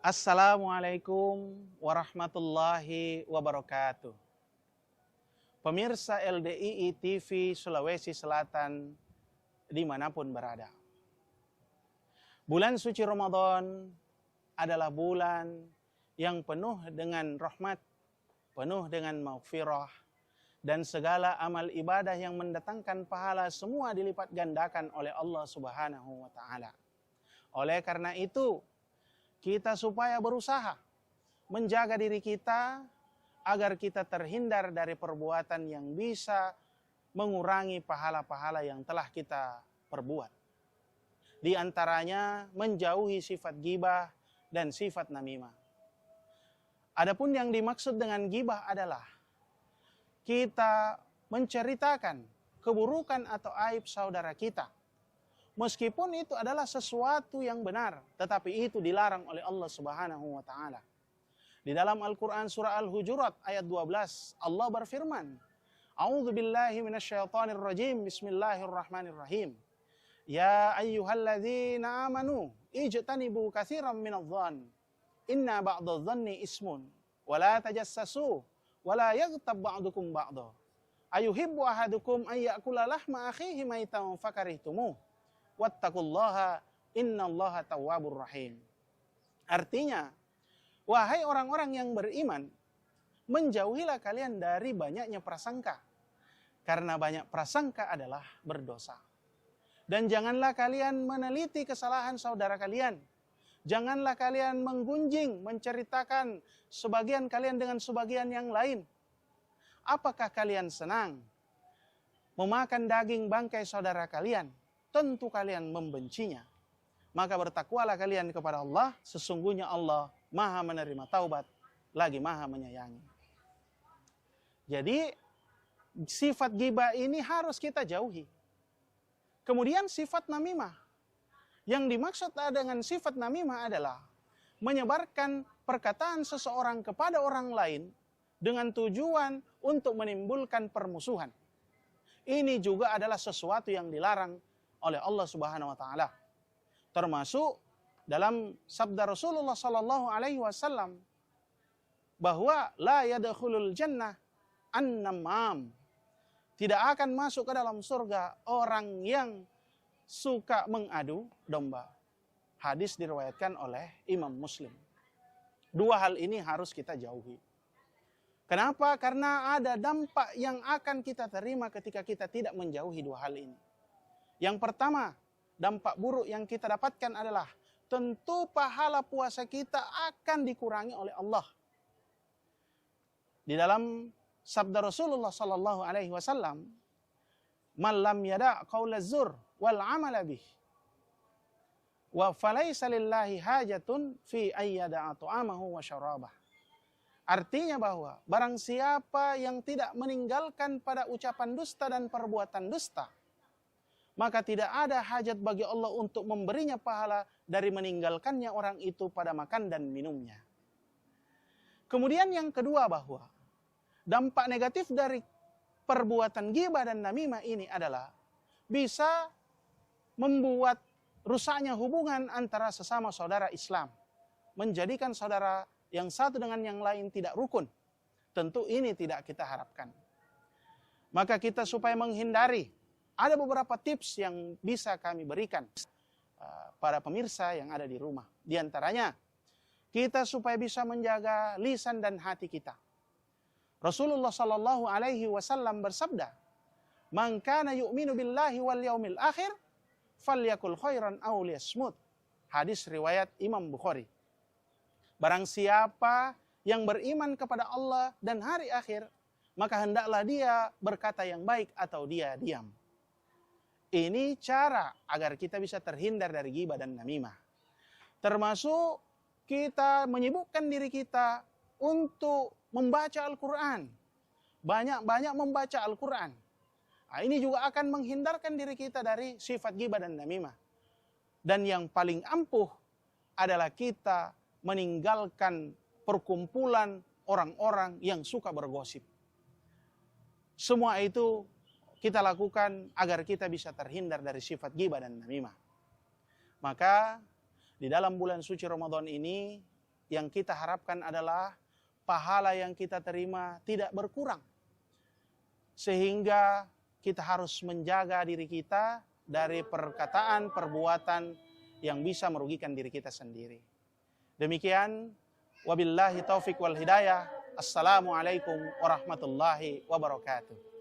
Assalamualaikum warahmatullahi wabarakatuh. Pemirsa LDII TV Sulawesi Selatan dimanapun berada. Bulan suci Ramadan adalah bulan yang penuh dengan rahmat, penuh dengan maghfirah, dan segala amal ibadah yang mendatangkan pahala semua dilipat gandakan oleh Allah Subhanahu wa Ta'ala. Oleh karena itu, kita supaya berusaha menjaga diri kita agar kita terhindar dari perbuatan yang bisa mengurangi pahala-pahala yang telah kita perbuat. Di antaranya menjauhi sifat ghibah dan sifat namimah. Adapun yang dimaksud dengan ghibah adalah kita menceritakan keburukan atau aib saudara kita. Meskipun itu adalah sesuatu yang benar, tetapi itu dilarang oleh Allah Subhanahu wa Ta'ala. Di dalam Al-Quran surah Al-Hujurat ayat 12, Allah berfirman, A'udzu billahi minasyaitonir rajim, bismillahirrahmanirrahim. Ya ayyuhalladzina amanu, ijtanibu katsiran minadh-dhann, inna ba'dadh-dhanni ismun, wa la tajassasu, wa la yaghtab ba'dukum ba'dha. Ayuhibbu ahadukum an ya'kula lahma akhihi maitan fakarihtumuh. Wattaqullaha innallaha tawwabur rahim. Artinya, wahai orang-orang yang beriman, menjauhilah kalian dari banyaknya prasangka. Karena banyak prasangka adalah berdosa. Dan janganlah kalian meneliti kesalahan saudara kalian. Janganlah kalian menggunjing, menceritakan sebagian kalian dengan sebagian yang lain. Apakah kalian senang memakan daging bangkai saudara kalian? Tentu kalian membencinya. Maka bertakwalah kalian kepada Allah, sesungguhnya Allah Maha menerima taubat, lagi Maha menyayangi. Jadi sifat ghibah ini harus kita jauhi. Kemudian sifat namimah. Yang dimaksud dengan sifat namimah adalah menyebarkan perkataan seseorang kepada orang lain dengan tujuan untuk menimbulkan permusuhan. Ini juga adalah sesuatu yang dilarang oleh Allah Subhanahu wa Ta'ala. Termasuk dalam sabda Rasulullah sallallahu alaihi wasallam bahwa la yadkhulul jannah an-namam. Tidak akan masuk ke dalam surga orang yang suka mengadu domba. Hadis diriwayatkan oleh Imam Muslim. Dua hal ini harus kita jauhi. Kenapa? Karena ada dampak yang akan kita terima ketika kita tidak menjauhi dua hal ini. Yang pertama, dampak buruk yang kita dapatkan adalah tentu pahala puasa kita akan dikurangi oleh Allah. Di dalam sabda Rasulullah sallallahu alaihi wasallam, "Man lam yada' qaulaz zur wal 'amala bih, wa falaysa lillahi hajatun fi ayyada'a ta'amahu wa syarabah." Artinya bahwa barang siapa yang tidak meninggalkan pada ucapan dusta dan perbuatan dusta, maka tidak ada hajat bagi Allah untuk memberinya pahala dari meninggalkannya orang itu pada makan dan minumnya. Kemudian yang kedua bahwa dampak negatif dari perbuatan ghibah dan namimah ini adalah bisa membuat rusaknya hubungan antara sesama saudara Islam. Menjadikan saudara yang satu dengan yang lain tidak rukun. Tentu ini tidak kita harapkan. Maka kita supaya menghindari, ada beberapa tips yang bisa kami berikan para pemirsa yang ada di rumah. Di antaranya, kita supaya bisa menjaga lisan dan hati kita. Rasulullah sallallahu alaihi wasallam bersabda, "Man kana yu'minu billahi wal yaumil akhir, falyakul khairan aw liyasmut." Hadis riwayat Imam Bukhari. Barang siapa yang beriman kepada Allah dan hari akhir, maka hendaklah dia berkata yang baik atau dia diam. Ini cara agar kita bisa terhindar dari ghibah dan namimah. Termasuk kita menyibukkan diri kita untuk membaca Al-Quran. Banyak-banyak membaca Al-Quran. Nah, ini juga akan menghindarkan diri kita dari sifat ghibah dan namimah. Dan yang paling ampuh adalah kita meninggalkan perkumpulan orang-orang yang suka bergosip. Semua itu kita lakukan agar kita bisa terhindar dari sifat ghibah dan namimah. Maka di dalam bulan suci Ramadan ini yang kita harapkan adalah pahala yang kita terima tidak berkurang. Sehingga kita harus menjaga diri kita dari perkataan, perbuatan yang bisa merugikan diri kita sendiri. Demikian, wabillahi taufik wal hidayah. Assalamualaikum warahmatullahi wabarakatuh.